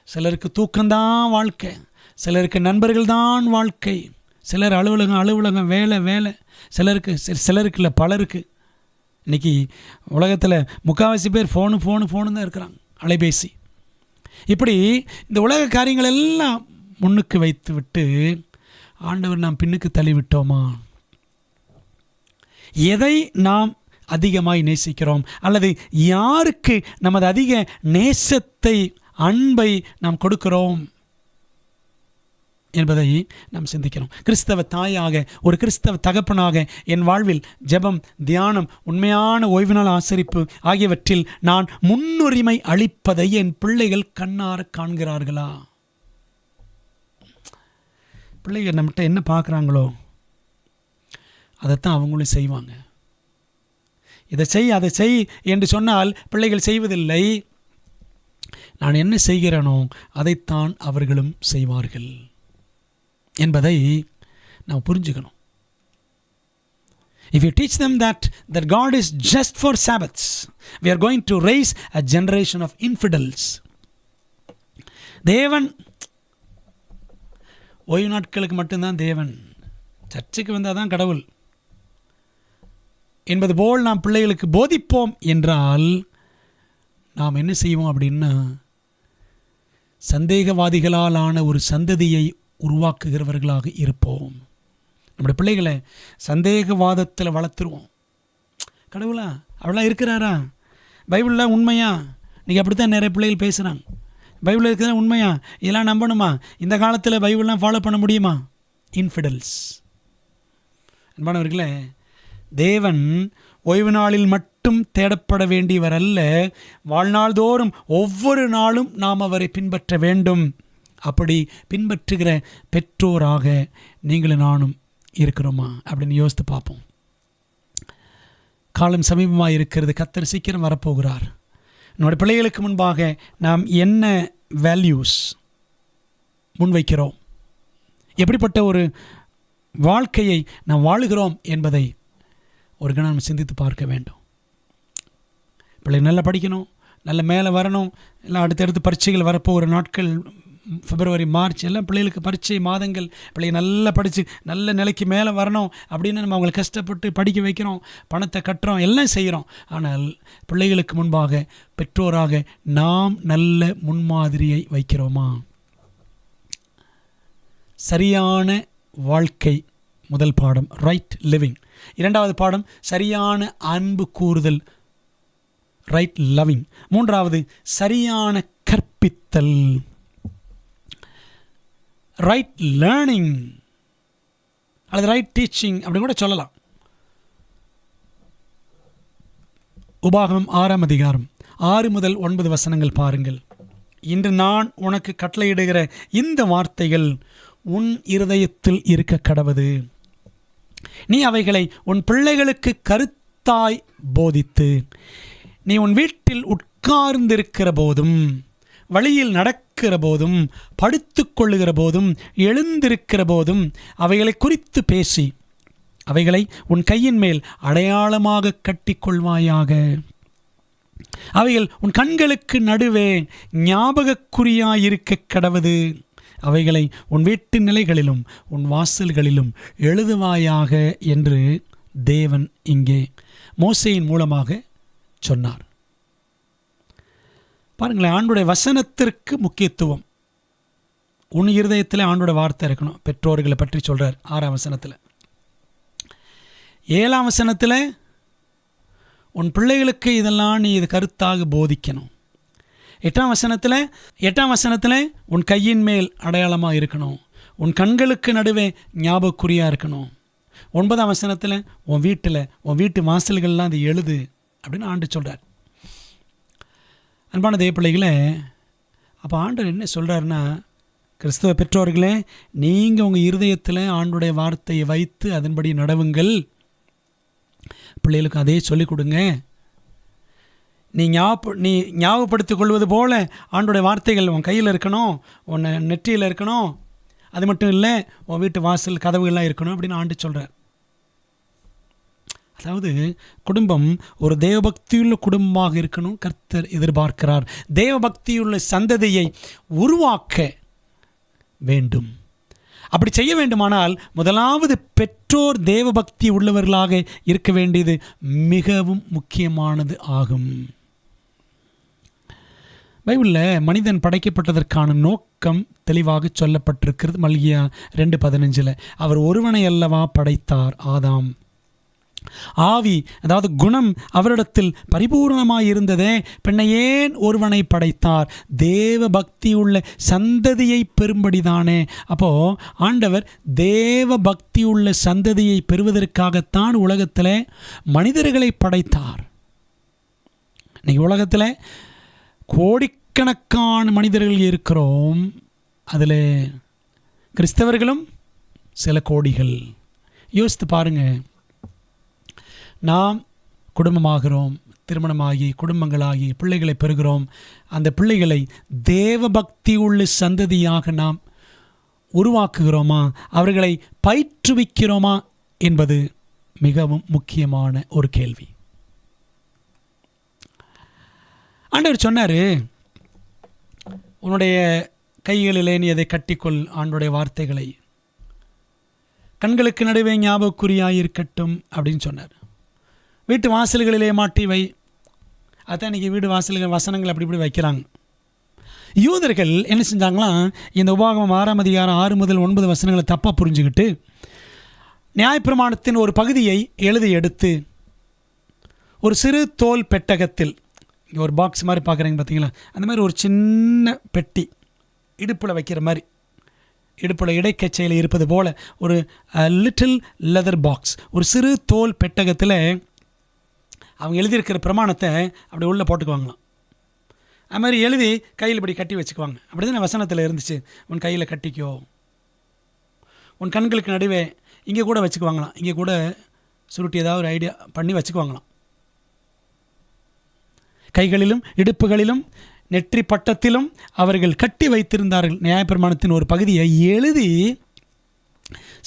A: சிலருக்கு தூக்கம்தான் வாழ்க்கை, சிலருக்கு நண்பர்கள் தான் வாழ்க்கை, சிலர் அலுவலகம் வேலை, சிலருக்கு இல்லை பலருக்கு. இன்றைக்கி உலகத்தில் முக்கால்வாசி பேர் ஃபோனு தான் இருக்கிறாங்க, அலைபேசி. இப்படி இந்த உலக காரியங்கள் எல்லாம் முன்னுக்கு வைத்து விட்டு ஆண்டவர் நாம் பின்னுக்கு தள்ளிவிட்டோமா? எதை நாம் அதிகமாய் நேசிக்கிறோம், அல்லது யாருக்கு நமது அதிக நேசத்தை, அன்பை நாம் கொடுக்கிறோம் என்பதை நாம் சிந்திக்கிறோம். கிறிஸ்தவ தாயாக, ஒரு கிறிஸ்தவ தகப்பனாக என் வாழ்வில் ஜெபம், தியானம், உண்மையான ஓய்வு நாள் ஆசரிப்பு ஆகியவற்றில் நான் முன்னுரிமை அளிப்பதை என் பிள்ளைகள் கண்ணார காண்கிறார்களா? பிள்ளைகள் நம்மகிட்ட என்ன பார்க்குறாங்களோ அதைத்தான் அவங்களும் செய்வாங்க. இதை செய் அதை செய் என்று சொன்னால் பிள்ளைகள் செய்வதில்லை. நான் என்ன செய்கிறேனோ அதைத்தான் அவர்களும் செய்வார்கள் என்பதை நாம் புரிஞ்சுக்கணும். If you teach them that God is just for Sabbaths, we are going to raise a generation of infidels. தேவன் ஓய்வு நாட்களுக்கு மட்டும்தான் தேவன், சர்ச்சுக்கு வந்தால் தான் கடவுள் என்பது போல் நாம் பிள்ளைகளுக்கு போதிப்போம் என்றால் நாம் என்ன செய்வோம் அப்படின்னா, சந்தேகவாதிகளால் ஆன ஒரு சந்ததியை உருவாக்குகிறவர்களாக இருப்போம். நம்முடைய பிள்ளைகளை சந்தேகவாதத்தில் வளர்த்துருவோம். கடவுளா அவளாம் இருக்கிறாரா, பைபிளில் உண்மையா? இன்றைக்கி அப்படி தான் நிறைய பிள்ளைகள் பேசுகிறாங்க. பைபிளில் இருக்கிறதா உண்மையா, இதெல்லாம் நம்பணுமா, இந்த காலத்தில் பைபிள்லாம் ஃபாலோ பண்ண முடியுமா? இன்ஃபிடல்ஸ். அன்பானவர்களே, தேவன் ஓய்வு நாளில் மட்டும் தேடப்பட வேண்டியவர் அல்ல, வாழ்நாள் தோறும் ஒவ்வொரு நாளும் நாம் அவரை பின்பற்ற வேண்டும். அப்படி பின்பற்றுகிற பெற்றோராக நீங்களும் நானும் இருக்கிறோமா அப்படின்னு யோசித்து பார்ப்போம். காலம் சமீபமாக இருக்கிறது, கர்த்தர் சீக்கிரம் வரப்போகிறார். நம்முடைய பிள்ளைகளுக்கு முன்பாக நாம் என்ன வேல்யூஸ் முன்வைக்கிறோம், எப்படிப்பட்ட ஒரு வாழ்க்கையை நாம் வாழுகிறோம் என்பதை ஒரு கணம் நம்ம சிந்தித்து பார்க்க வேண்டும். பிள்ளைகள் நல்லா படிக்கணும், நல்ல மேலே வரணும். எல்லாம் அடுத்தடுத்து பரீட்சைகள் வரப்போகிற நாட்கள், பிப்ரவரி மார்ச் எல்லாம் பிள்ளைகளுக்கு பரீட்சை மாதங்கள். பிள்ளைங்க நல்லா படித்து நல்ல நிலைக்கு மேலே வரணும் அப்படின்னு நம்ம அவங்களை கஷ்டப்பட்டு படிக்க வைக்கிறோம், பணத்தை கட்டுறோம், எல்லாம் செய்கிறோம். ஆனால் பிள்ளைகளுக்கு முன்பாக பெற்றோராக நாம் நல்ல முன்மாதிரியை வைக்கிறோமா? சரியான வாழ்க்கை முதல் பாடம், ரைட் லிவிங். இரண்டாவது பாடம், சரியான அன்பு கூறுதல், ரைட் லவ்விங். மூன்றாவது, சரியான கற்பித்தல், ரைட் லேர்னிங் அல்லது ரைட் டீச்சிங் அப்படின்னு கூட சொல்லலாம். உபாகமம் 6ஆம் அதிகாரம் 6 முதல் 9 வசனங்கள் பாருங்கள். இன்று நான் உனக்கு கட்டளையிடுகிற இந்த வார்த்தைகள் உன் இருதயத்தில் இருக்க கடவது. நீ அவைகளை உன் பிள்ளைகளுக்கு கருத்தாய் போதித்து, நீ உன் வீட்டில் உட்கார்ந்திருக்கிற போதும், வழியில் நடக்கிற போதும், படுத்து கொள்ளுகிற போதும், எழுந்திருக்கிற போதும் அவைகளை குறித்து பேசி அவைகளை உன் கையின் மேல் அடையாளமாக கட்டிக்கொள்வாயாக. அவைகள் உன் கண்களுக்கு நடுவே ஞாபகக்குறியாயிருக்க கடவது. அவைகளை உன் வீட்டு நிலைகளிலும் உன் வாசல்களிலும் எழுதுவாயாக என்று தேவன் இங்கே மோசேயின் மூலமாக சொன்னார். பாருங்களேன், ஆண்டுடைய வசனத்திற்கு முக்கியத்துவம். உன் இருதயத்தில் ஆண்டுடைய வார்த்தை இருக்கணும். பெற்றோர்களை பற்றி சொல்கிறார் 6ஆம் வசனத்தில். 7ஆம் வசனத்தில் உன் பிள்ளைகளுக்கு இதெல்லாம் நீ இது கருத்தாக போதிக்கணும். 8ஆம் வசனத்தில் உன் கையின் மேல் அடையாளமாக இருக்கணும், உன் கண்களுக்கு நடுவே ஞாபகக்குறியாக இருக்கணும். 9ஆம் வசனத்தில் உன் வீட்டில், உன் வீட்டு வாசல்கள்லாம் அது எழுது அப்படின்னு ஆண்டு சொல்கிறார். அன்பான தேவப்பிள்ளைகளே, அப்போ ஆண்டவர் என்ன சொல்கிறாருன்னா, கிறிஸ்தவ பெற்றோர்களே, நீங்கள் உங்கள் இருதயத்தில் ஆண்டுடைய வார்த்தையை வைத்து அதன்படி நடவுங்கள். பிள்ளைகளுக்கு அதே சொல்லிக் கொடுங்க. நீ ஞாபகப்படுத்திக் கொள்வது போல் ஆண்டுடைய வார்த்தைகள் உன் கையில் இருக்கணும், உன் நெற்றியில் இருக்கணும். அது மட்டும் இல்லை, உன் வீட்டு வாசல் கதவுகள்லாம் இருக்கணும் அப்படின்னு ஆண்டு சொல்கிறார். அதாவது குடும்பம் ஒரு தேவபக்தியுள்ள குடும்பமாக இருக்கணும் கர்த்தர் எதிர்பார்க்கிறார். தேவபக்தியுள்ள சந்ததியை உருவாக்க வேண்டும். அப்படி செய்ய வேண்டுமானால் முதலாவது பெற்றோர் தேவபக்தி உள்ளவர்களாக இருக்க வேண்டியது மிகவும் முக்கியமானது ஆகும். பைபிளில் மனிதன் படைக்கப்பட்டதற்கான நோக்கம் தெளிவாக சொல்லப்பட்டிருக்கிறது. மல்கியா 2:15 அவர் ஒருவனை அல்லவா படைத்தார், ஆதாம். ஆவி, அதாவது குணம் அவரிடத்தில் பரிபூர்ணமாயிருந்ததே, பின்ன ஏன் ஒருவனை படைத்தார்? தேவ பக்தியுள்ள சந்ததியை பெறும்படிதானே. அப்போது ஆண்டவர் தேவ பக்தியுள்ள சந்ததியை பெறுவதற்காகத்தான் உலகத்தில் மனிதர்களை படைத்தார். இன்னைக்கு உலகத்தில் கோடிக்கணக்கான மனிதர்கள் இருக்கிறோம். அதில் கிறிஸ்தவர்களும் சில கோடிகள். யோசித்து பாருங்கள். நாம் குடும்பமாகிறோம், திருமணமாகி குடும்பங்களாகி பிள்ளைகளை பெறுகிறோம். அந்த பிள்ளைகளை தேவபக்தி உள்ள சந்ததியாக நாம் உருவாக்குகிறோமா, அவர்களை பயிற்றுவிக்கிறோமா என்பது மிகவும் முக்கியமான ஒரு கேள்வி. ஆண்டவர் சொன்னார், உன்னுடைய கைகளிலே நீ அதை கட்டிக்கொள், ஆண்டுடைய வார்த்தைகளை கண்களுக்கு நடுவே ஞாபகக்குறியாயிருக்கட்டும் அப்படின்னு சொன்னார். வீட்டு வாசல்களிலே மாட்டி வை. அதான் இன்றைக்கி வீடு வாசல்கள் வசனங்கள் அப்படி இப்படி வைக்கிறாங்க. யூதர்கள் என்ன செஞ்சாங்களாம், இந்த உபாகமம் 6:6-9 வசனங்களை தப்பாக புரிஞ்சுக்கிட்டு நியாயப்பிரமாணத்தின் ஒரு பகுதியை எழுதி எடுத்து ஒரு சிறு தோல் பெட்டகத்தில், இங்கே ஒரு பாக்ஸ் மாதிரி பார்க்குறீங்க பார்த்தீங்களா, அந்த மாதிரி ஒரு சின்ன பெட்டி இடுப்பில் வைக்கிற மாதிரி, இடுப்பில் இடைக்கச்சையில் இருப்பது போல் ஒரு லிட்டில் லெதர் பாக்ஸ், ஒரு சிறு தோல் பெட்டகத்தில் அவங்க எழுதியிருக்கிற பிரமாணத்தை அப்படி உள்ளே போட்டுக்குவாங்களாம். அது மாதிரி எழுதி கையில் இப்படி கட்டி வச்சுக்குவாங்க. அப்படி தான் வசனத்தில் இருந்துச்சு, உன் கையில் கட்டிக்கோ, உன் கண்களுக்கு நடுவே இங்கே கூட வச்சுக்குவாங்களாம். இங்கே கூட சுருட்டி ஏதாவது ஒரு ஐடியா பண்ணி வச்சுக்குவாங்களாம். கைகளிலும் இடுப்புகளிலும் நெற்றி பட்டத்திலும் அவர்கள் கட்டி வைத்திருந்தார்கள். நியாயப்பிரமாணத்தின் ஒரு பகுதியை எழுதி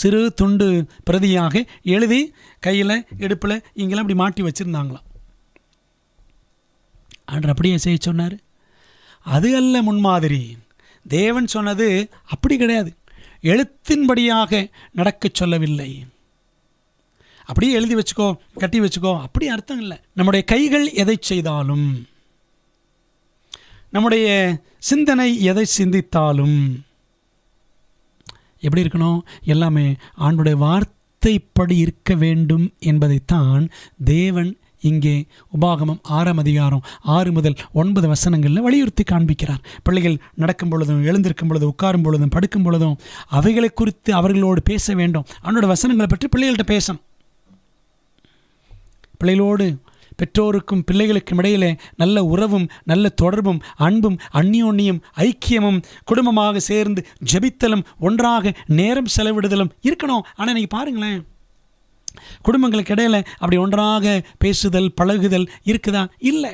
A: சிறு துண்டு பிரதியாக எழுதி கையில் இடுப்பில் இங்கெல்லாம் இப்படி மாட்டி வச்சுருந்தாங்களாம். ஆண்டவர் அப்படியே செய்ய சொன்னார். அது அல்ல முன்மாதிரி. தேவன் சொன்னது அப்படி கிடையாது. எழுத்தின்படியாக நடக்க சொல்லவில்லை. அப்படியே எழுதி வச்சுக்கோ, கட்டி வச்சுக்கோ, அப்படி அர்த்தம் இல்லை. நம்முடைய கைகள் எதை செய்தாலும், நம்முடைய சிந்தனை எதை சிந்தித்தாலும் எப்படி இருக்கணும்? எல்லாமே ஆண்டுடைய வார்த்தைப்படி இருக்க வேண்டும் என்பதைத்தான் தேவன் இங்கே உபாகமம் 6:6-9 வசனங்களில் வலியுறுத்தி காண்பிக்கிறார். பிள்ளைகள் நடக்கும் பொழுதும், எழுந்திருக்கும் பொழுதும், உட்காரும் பொழுதும், படுக்கும் பொழுதும் அவைகளை குறித்து அவர்களோடு பேச வேண்டும். அவனோட வசனங்களை பற்றி பிள்ளைகள்கிட்ட பேசணும். பிள்ளைகளோடு, பெற்றோருக்கும் பிள்ளைகளுக்கும் இடையிலே நல்ல உறவும், நல்ல தொடர்பும், அன்பும், அந்யோன்யம், ஐக்கியமும், குடும்பமாக சேர்ந்து ஜெபித்தலும், ஒன்றாக நேரம் செலவிடுதலும் இருக்கணும். ஆனால் இன்றைக்கி பாருங்களேன், குடும்பங்களுக்கு இடையில அப்படி ஒன்றாக பேசுதல், பழகுதல் இருக்குதா? இல்லை.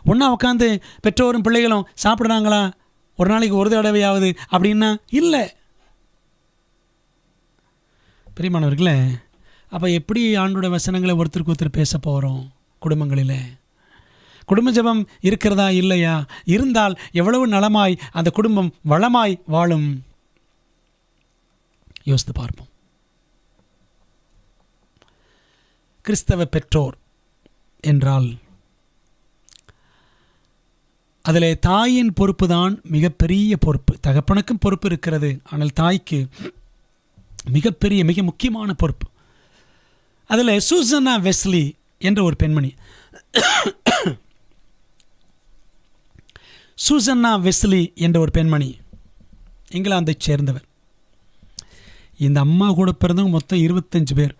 A: ஒன்றா உட்காந்து பெற்றோரும் பிள்ளைகளும் சாப்பிட்றாங்களா ஒரு நாளைக்கு ஒரு தடவையாவது அப்படின்னா இல்லை. பிரியமானவர்களே, அப்போ எப்படி ஆண்டோட வசனங்களை ஒருத்தருக்கு ஒருத்தர் பேச போகிறோம்? குடும்பங்களில் குடும்ப ஜெபம் இருக்கிறதா இல்லையா? இருந்தால் எவ்வளவு நலமாய் அந்த குடும்பம் வளமாய் வாழும். யோசித்து பார்ப்போம். கிறிஸ்தவ பெற்றோர் என்றால் அதில் தாயின் பொறுப்பு தான் மிகப்பெரிய பொறுப்பு. தகப்பனுக்கும் பொறுப்பு இருக்கிறது, ஆனால் தாய்க்கு மிகப்பெரிய, மிக முக்கியமான பொறுப்பு. அதில் சூசன்னா வெஸ்லி என்ற ஒரு பெண்மணி, சூசன்னா வெஸ்லி என்ற ஒரு பெண்மணி இங்கிலாந்தைச் சேர்ந்தவர். இந்த அம்மா கூட பிறந்தவங்க மொத்தம் 25 பேர்.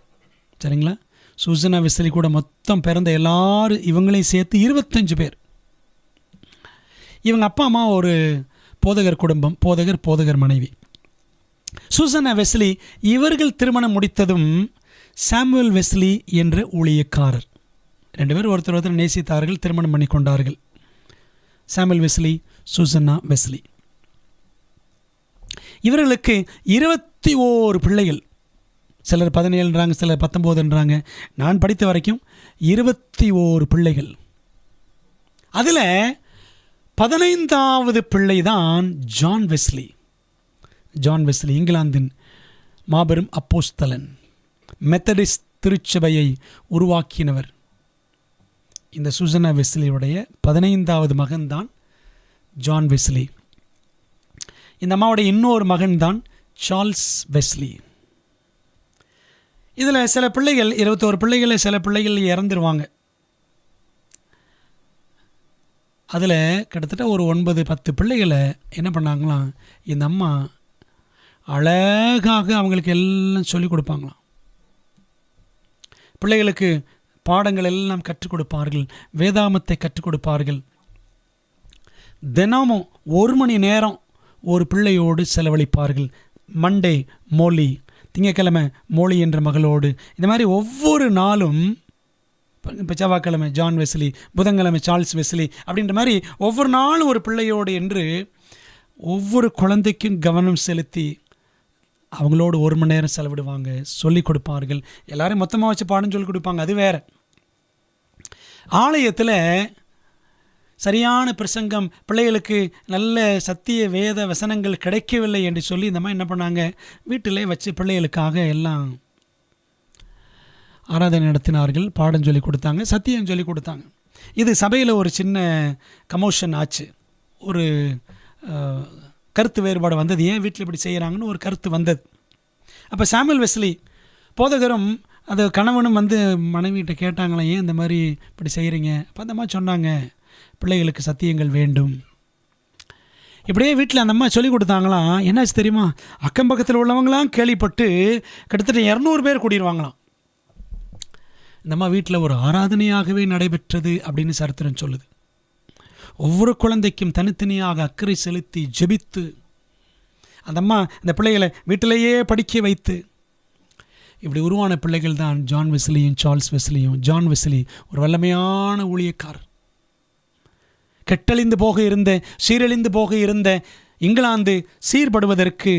A: சரிங்களா? சூசனா வெஸ்லி கூட மொத்தம் பிறந்த எல்லாரும் இவங்களையும் சேர்த்து 25 பேர். இவங்க அப்பா அம்மா ஒரு போதகர் குடும்பம், போதகர் மனைவி. சூசனா வெஸ்லி இவர்கள் திருமணம் முடித்ததும் சாமுவேல் வெஸ்லி என்ற ஊழியக்காரர் 2 பேர் ஒருத்தர் நேசித்தார்கள், திருமணம் பண்ணி கொண்டார்கள். Samuel Wesley, சூசன்னா Wesley. இவர்களுக்கு 21 பிள்ளைகள். சிலர் 17ன்றாங்க, சிலர் 19ன்றாங்க. நான் படித்த வரைக்கும் 21 பிள்ளைகள். அதில் 15வது பிள்ளை தான் ஜான் வெஸ்லி. இங்கிலாந்தின் மாபெரும் அப்போஸ்தலன், மெத்தடிஸ்ட் திருச்சபையை உருவாக்கினவர். இந்த சூசனா வெஸ்லியுடைய 15வது மகன்தான் ஜான் வெஸ்லி. இந்த அம்மாவுடைய இன்னொரு மகன்தான் சார்ல்ஸ் வெஸ்லி. இதில் சில பிள்ளைகள் 21 பிள்ளைகளில் சில பிள்ளைகள் இறந்துருவாங்க. அதில் கிட்டத்தட்ட ஒரு 9-10 பிள்ளைகளை என்ன பண்ணாங்களாம், இந்த அம்மா அழகாக அவங்களுக்கு எல்லாம் சொல்லிக் கொடுப்பாங்களாம். பிள்ளைகளுக்கு பாடங்கள் எல்லாம் கற்றுக் கொடுப்பார்கள், வேதாமத்தை கற்றுக் கொடுப்பார்கள். தினமும் 1 மணி நேரம் ஒரு பிள்ளையோடு செலவழிப்பார்கள். மண்டே மோலி, திங்கக்கிழமை மோலி என்ற மகளோடு, இந்த மாதிரி ஒவ்வொரு நாளும். இப்போ செவ்வாய்க்கிழமை ஜான் வெஸ்லி, புதன்கிழமை சார்ல்ஸ் வெஸ்லி, அப்படின்ற மாதிரி ஒவ்வொரு நாளும் ஒரு பிள்ளையோடு என்று ஒவ்வொரு குழந்தைக்கும் கவனம் செலுத்தி அவங்களோடு 1 மணி நேரம் செலவிடுவாங்க, சொல்லிக் கொடுப்பார்கள். எல்லாரும் மொத்தமாக வச்சு பாடம் சொல்லிக் கொடுப்பாங்க, அது வேறு. ஆலயத்தில் சரியான பிரசங்கம், பிள்ளைகளுக்கு நல்ல சத்திய வேத வசனங்கள் கிடைக்கவில்லை என்று சொல்லி இந்த மாதிரி என்ன பண்ணாங்க, வீட்டிலே வச்சு பிள்ளைகளுக்காக எல்லாம் ஆராதனை நடத்தினார்கள், பாடம் சொல்லி கொடுத்தாங்க, சத்தியம் சொல்லி கொடுத்தாங்க. இது சபையில் ஒரு சின்ன கமோஷன் ஆச்சு, ஒரு கருத்து வேறுபாடு வந்தது. ஏன் வீட்டில் இப்படி செய்கிறாங்கன்னு ஒரு கருத்து வந்தது. அப்போ சாமுவேல் வெஸ்லி போதகரும் அது கணவனும் மனைவிகிட்ட கேட்டாங்களாம், ஏன் இந்த மாதிரி இப்படி செய்கிறீங்க? அப்போ அந்த மாதிரி சொன்னாங்க, பிள்ளைகளுக்கு சத்தியங்கள் வேண்டும். இப்படியே வீட்டில் அந்த அம்மா சொல்லி கொடுத்தாங்களாம். என்னாச்சு தெரியுமா, அக்கம் பக்கத்தில் உள்ளவங்களாம் கேள்விப்பட்டு கிட்டத்தட்ட 200 பேர் கூடிடுவாங்களாம். இந்த அம்மா வீட்டில் ஒரு ஆராதனையாகவே நடைபெற்றது அப்படின்னு சரித்திரம் சொல்லுது. ஒவ்வொரு குழந்தைக்கும் தனித்தனியாக அக்கறை செலுத்தி ஜெபித்து அந்த அம்மா இந்த பிள்ளைகளை வீட்டிலேயே படிக்க வைத்து இப்படி உருவான பிள்ளைகள் தான் ஜான் வெஸ்லியும் சார்ல்ஸ் வெஸ்லியும். ஜான் வெஸ்லி ஒரு வல்லமையான ஊழியக்காரர். கெட்டழிந்து போக இருந்த, சீரழிந்து போக இருந்த இங்கிலாந்து சீர்படுவதற்கு,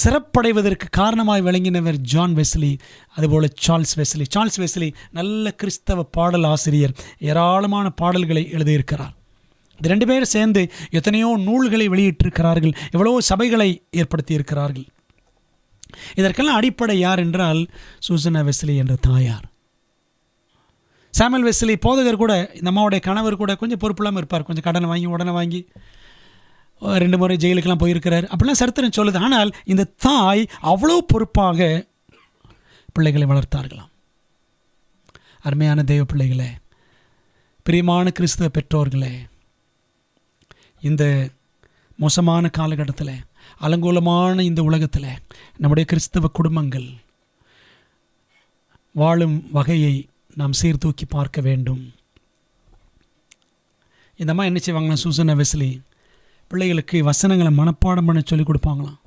A: சிறப்படைவதற்கு காரணமாய் விளங்கினவர் ஜான் வெஸ்லி. அதுபோல் சார்ல்ஸ் வெஸ்லி நல்ல கிறிஸ்தவ பாடல் ஆசிரியர், ஏராளமான பாடல்களை எழுதியிருக்கிறார். இந்த 2 பேரும் சேர்ந்து எத்தனையோ நூல்களை வெளியிட்டிருக்கிறார்கள், எவ்வளோ சபைகளை ஏற்படுத்தி இருக்கிறார்கள். இதற்கெல்லாம் அடிப்படை யார் என்றால் சூசனா வெஸ்லி என்ற தாயார். சாமுவேல் வெஸ்லி போதகர் கூட, இந்த அம்மாவுடைய கணவர் கூட கொஞ்சம் பொறுப்பில்லாமல் இருப்பார். கொஞ்சம் கடனை வாங்கி உடனே வாங்கி 2 முறை ஜெயிலுக்கெல்லாம் போயிருக்கிறார், அப்படிலாம் சரித்திரம் சொல்லுது. ஆனால் இந்த தாய் அவ்வளோ பொறுப்பாக பிள்ளைகளை வளர்த்தார்களாம். அருமையான தெய்வ பிள்ளைகளே, பிரியமான கிறிஸ்தவ பெற்றோர்களே, இந்த மோசமான காலகட்டத்தில், அலங்கோலமான இந்த உலகத்தில் நம்முடைய கிறிஸ்தவ குடும்பங்கள் வாழும் வகையை நாம் சீர்தூக்கி பார்க்க வேண்டும். இந்த அம்மா என்ன செய்வாங்கன்னா, சூசனா வெஸ்லி பிள்ளைகளுக்கு வசனங்களை மனப்பாடம் பண்ண சொல்லிக் கொடுப்பாங்களாம்.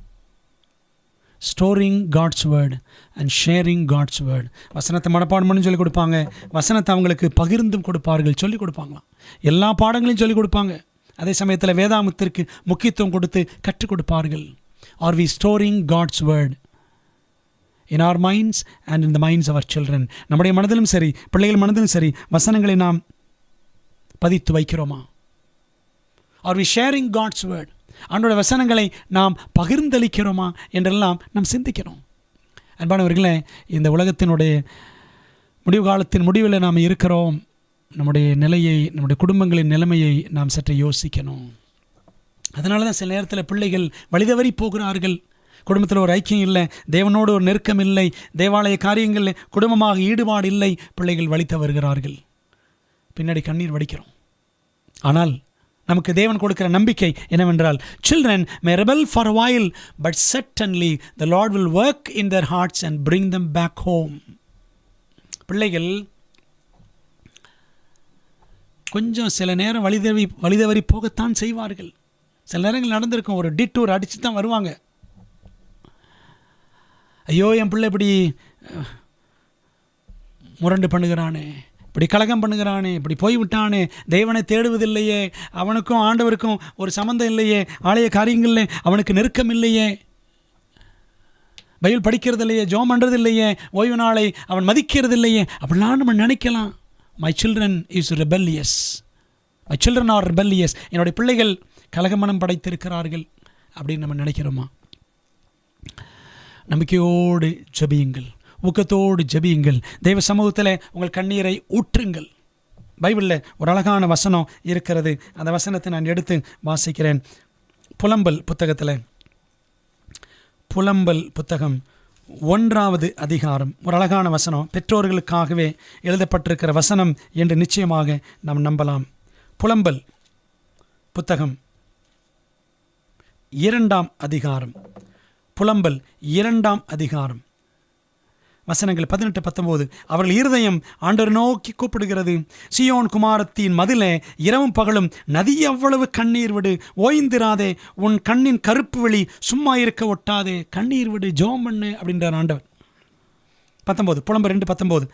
A: Storing God's word and sharing God's word. வசனத்தை மனப்பாடம் பண்ணி சொல்லிக் கொடுப்பாங்க, வசனத்தை அவங்களுக்கு பகிர்ந்தும் கொடுப்பார்கள், சொல்லிக் கொடுப்பாங்களாம். எல்லா பாடங்களையும் சொல்லிக் கொடுப்பாங்க. அதே சமயத்தில் வேதாமத்திற்கு முக்கியத்துவம் கொடுத்து கற்றுக் கொடுப்பார்கள். Are we storing God's word in our minds and in the minds of our children? நம்முடைய மனதிலும் சரி, பிள்ளைகள் மனதிலும் சரி, வசனங்களை நாம் பதித்து வைக்கிறோமா? Are we sharing God's word? அவனுடைய வசனங்களை நாம் பகிர்ந்தளிக்கிறோமா என்றெல்லாம் நாம் சிந்திக்கிறோம். அன்பானவர்களே, இந்த உலகத்தினுடைய முடிவு காலத்தின் முடிவில் நாம் இருக்கிறோம். நம்முடைய நிலையை, நம்முடைய குடும்பங்களின் நிலைமையை நாம் சற்று யோசிக்கணும். அதனால தான் சில நேரத்தில் பிள்ளைகள் வழிதவறி போகிறார்கள். குடும்பத்தில் ஒரு ஐக்கியம் இல்லை, தேவனோடு ஒரு நெருக்கம் இல்லை, தேவாலய காரியங்களில் குடும்பமாக ஈடுபாடு இல்லை, பிள்ளைகள் வழித்த வருகிறார்கள். பின்னாடி கண்ணீர் வடிக்கிறோம். ஆனால் நமக்கு தேவன் கொடுக்கிற நம்பிக்கை என்னவென்றால், children may rebel for a while, but certainly the Lord will work in their hearts and bring them back home. பிள்ளைகள் கொஞ்சம் சில நேரம் வழிதவறி போகத்தான் செய்வார்கள். சில நேரங்கள் நடந்திருக்கும், ஒரு டிட்டூர் அடித்து தான் வருவாங்க. ஐயோ என் பிள்ளை இப்படி முரண்டு பண்ணுகிறானே, இப்படி கலகம் பண்ணுகிறானே, இப்படி போய்விட்டானே, தேவனை தேடுவதில்லையே, அவனுக்கும் ஆண்டவருக்கும் ஒரு சம்பந்தம் இல்லையே, ஆலய காரியங்களில் அவனுக்கு நெருக்கம் இல்லையே, பைபிள் படிக்கிறது இல்லையே, ஜெபம் பண்ணுறது இல்லையே, ஓய்வு நாளை அவன் மதிக்கிறது இல்லையே, அப்படிலாம் நம்ம நினைக்கலாம். My children is rebellious, my children are rebellious, என்னுடைய பிள்ளைகள் கலகமனம் படைத்திருக்கிறார்கள் அப்படின்னு நம்ம நினைக்கிறோமா? நம்பிக்கையோடு ஜெபியுங்கள், ஊக்கத்தோடு ஜெபியுங்கள், தெய்வ சமூகத்தில் உங்கள் கண்ணீரை ஊற்றுங்கள். பைபிளில் ஒரு அழகான வசனம் இருக்கிறது, அந்த வசனத்தை நான் எடுத்து வாசிக்கிறேன். புலம்பல் புத்தகத்தில், புலம்பல் புத்தகம் 1வது அதிகாரம், ஒரு அழகான வசனம், பெற்றோர்களுக்காகவே எழுதப்பட்டிருக்கிற வசனம் என்று நிச்சயமாக நாம் நம்பலாம். புலம்பல் புத்தகம் 2ஆம் அதிகாரம், புலம்பல் 2ஆம் அதிகாரம், வசனங்கள் 18-19. அவர்கள் இருதயம் ஆண்டவர் நோக்கி கூப்பிடுகிறது. சியோன் குமாரத்தின் மதிலே இரவும் பகலும் நதி எவ்வளவு கண்ணீர் விடு, ஓய்ந்திராதே, உன் கண்ணின் கருப்பு வெளி சும்மா இருக்க ஒட்டாதே, கண்ணீர் விடு, ஜெபம் பண்ணு அப்படின்றார் ஆண்டவர். 19, புலம்பல் 2:19.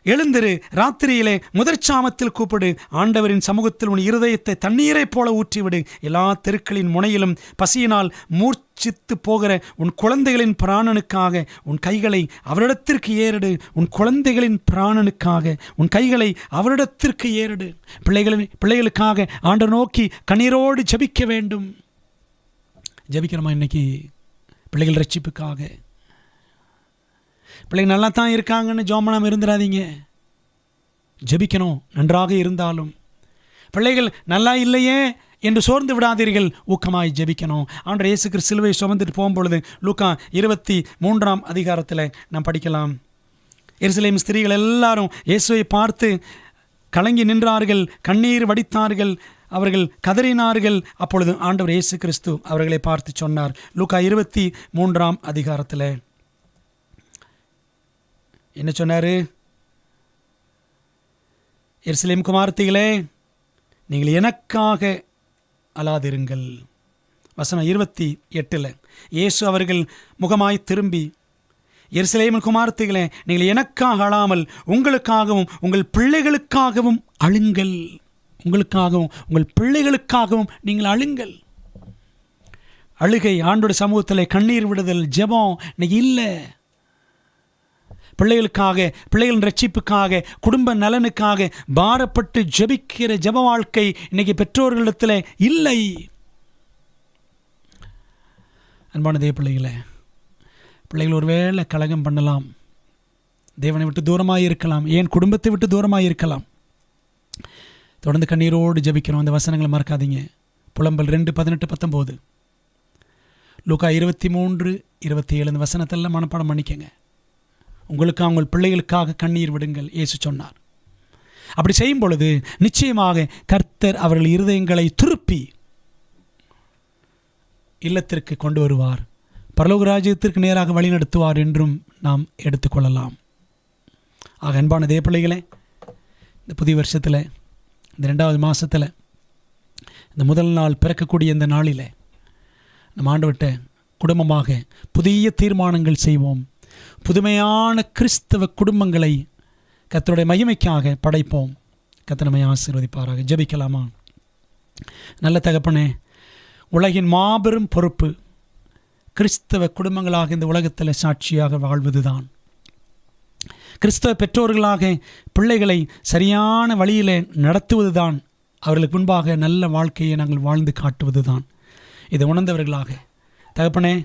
A: எழுந்திரு, ராத்திரியிலே முதற்சாமத்தில் கூப்பிடு, ஆண்டவரின் சமூகத்தில் உன் இருதயத்தை தண்ணீரை போல ஊற்றிவிடு. எல்லா தெருக்களின் முனையிலும் பசியினால் மூர்ச்சித்து போகிற உன் குழந்தைகளின் பிராணனுக்காக உன் கைகளை அவரிடத்திற்கு ஏறிடு. உன் குழந்தைகளின் பிராணனுக்காக உன் கைகளை அவரிடத்திற்கு ஏறிடு. பிள்ளைகளுக்காக ஆண்டவர் நோக்கி கண்ணீரோடு ஜெபிக்க வேண்டும். ஜெபிக்கிறோமா இன்னைக்கு? பிள்ளைகள் ரட்சிப்புக்காக. பிள்ளைங்க நல்லா தான் இருக்காங்கன்னு ஜோமனம் இருந்துடாதீங்க, ஜெபிக்கணும். நன்றாக இருந்தாலும் பிள்ளைகள் நல்லா இல்லையே என்று சோர்ந்து விடாதீர்கள், ஊக்கமாய் ஜெபிக்கணும். ஆண்டவர் இயேசு கிறிஸ்து சிலுவை சுமந்துட்டு போகும்பொழுது லூக்கா 23ஆம் அதிகாரத்தில் நாம் படிக்கலாம். எருசலேம் ஸ்திரீகள் எல்லாரும் இயேசுவை பார்த்து கலங்கி நின்றார்கள், கண்ணீர் வடித்தார்கள், அவர்கள் கதறினார்கள். அப்பொழுது ஆண்டவர் இயேசு கிறிஸ்து அவர்களை பார்த்து சொன்னார். லூக்கா 23ஆம் அதிகாரத்தில் என்ன சொன்னார்? எருசலேம் குமாரத்திகளே, நீங்கள் எனக்காக அழாதிருங்கள். வசனம் 28. இயேசு அவர்கள் முகமாய் திரும்பி, எருசலேம் குமாரத்திகளே, நீங்கள் எனக்காக அழாமல் உங்களுக்காகவும் உங்கள் பிள்ளைகளுக்காகவும் அழுங்கள். உங்களுக்காகவும் உங்கள் பிள்ளைகளுக்காகவும் நீங்கள் அழுங்கள். அழுகை, ஆண்டோட சமூகத்தில் கண்ணீர் விடுதல், ஜெபம் இன்னைக்கு இல்லை. பிள்ளைகளுக்காக, பிள்ளைகளின் ரட்சிப்புக்காக, குடும்ப நலனுக்காக பாரப்பட்டு ஜெபிக்கிற ஜெப வாழ்க்கை இன்னைக்கு பெற்றோர்களிடத்தில் இல்லை. அன்பான தேவ பிள்ளைகளே, பிள்ளைகள் ஒருவேளை கலகம் பண்ணலாம், தேவனை விட்டு தூரமாக இருக்கலாம், ஏன் குடும்பத்தை விட்டு தூரமாக இருக்கலாம். தொடர்ந்து கண்ணீரோடு ஜெபிக்கணும். அந்த வசனங்களை மறக்காதீங்க. புலம்பல் 2:18-19, லூக்கா 23:27 இந்த வசனத்தெல்லாம் மனப்பாடம் பண்ணிக்கங்க. உங்களுக்காக உங்கள் பிள்ளைகளுக்காக கண்ணீர் விடுங்கள் இயேசு சொன்னார். அப்படி செய்யும் பொழுது நிச்சயமாக கர்த்தர் அவர்கள் இருதயங்களை திருப்பி இல்லத்திற்கு கொண்டு வருவார், பரலோக ராஜ்யத்திற்கு நேராக வழிநடத்துவார் என்றும் நாம் எடுத்துக்கொள்ளலாம். ஆக அன்பான தேவ பிள்ளைகளே, இந்த புதிய வருஷத்தில், இந்த 2வது மாதத்தில், இந்த முதல் நாள் பிறக்கக்கூடிய இந்த நாளில் நம்ம ஆண்டவர்கிட்ட குடும்பமாக புதிய தீர்மானங்கள் செய்வோம். புதுமையான கிறிஸ்தவ குடும்பங்களை கர்த்தருடைய மகிமைக்காக படைப்போம். கர்த்தர் நம்மை ஆசீர்வதிப்பாராக. ஜெபிக்கலாமா? நல்ல தகப்பனே, உலகின் மாபெரும் பொறுப்பு கிறிஸ்தவ குடும்பங்களாக இந்த உலகத்தில் சாட்சியாக வாழ்வதுதான். கிறிஸ்தவ பெற்றோர்களாக பிள்ளைகளை சரியான வழியில் நடத்துவதுதான். அவர்களுக்கு முன்பாக நல்ல வாழ்க்கையை நாங்கள் வாழ்ந்து காட்டுவதுதான். இதை உணர்ந்தவர்களாக தகப்பனே,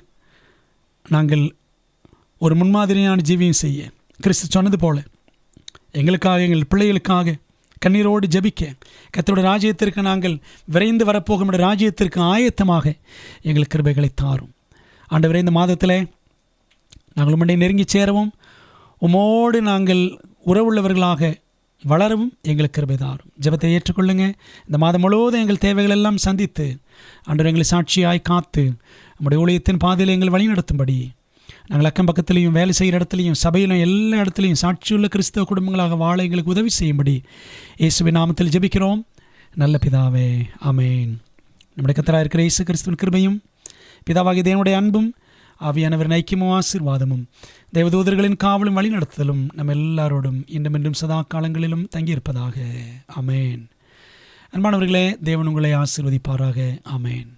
A: நாங்கள் ஒரு முன்மாதிரியான ஜீவியம் செய்ய கிறிஸ்து சொன்னது போல எங்களுக்காக, எங்கள் பிள்ளைகளுக்காக கண்ணீரோடு ஜெபிக்க, கர்த்தருடைய ராஜ்யத்திற்கு நாங்கள் விரைந்து வரப்போகும் ராஜ்யத்திற்கு ஆயத்தமாக எங்களுக்கு கிருபைகளை தாரும். ஆண்டவரே, இந்த மாதத்தில் நாங்கள் உம்முடைய நெருங்கி சேரவும், உம்மோடு நாங்கள் உறவுள்ளவர்களாக வளரவும் எங்களுக்கு கிருபை தாரும். ஜெபத்தை ஏற்றுக்கொள்ளுங்க. இந்த மாதம் முழுவதும் எங்கள் தேவைகள் எல்லாம் சந்தித்து ஆண்டவர் எங்களை சாட்சியாய் காத்து நம்முடைய ஊழியத்தின் பாதையில் எங்கள் வழி நடத்தும்படி நாங்கள் அக்கம் பக்கத்துலேயும் வேலை செய்கிற இடத்துலையும் சபையிலும் எல்லா இடத்துலையும் சாட்சியுள்ள கிறிஸ்தவ குடும்பங்களாக வாழ எங்களுக்கு உதவி செய்யும்படி இயேசுவின் நாமத்தில் ஜெபிக்கிறோம் நல்ல பிதாவே, ஆமேன். நம்முடைய கர்த்தராக இருக்கிற இயேசு கிறிஸ்துவின் கிருபையும் பிதாவாகிய தேவனுடைய அன்பும் ஆவியானவரின் ஐக்கியமும் ஆசீர்வாதமும் தேவதூதர்களின் காவலும் வழி நடத்துதலும் நம்ம எல்லாரோடும் இன்றும் இன்றும் சதா காலங்களிலும் தங்கியிருப்பதாக. ஆமேன். அன்பானவர்களே, தேவன் உங்களை ஆசீர்வதிப்பாராக. ஆமேன்.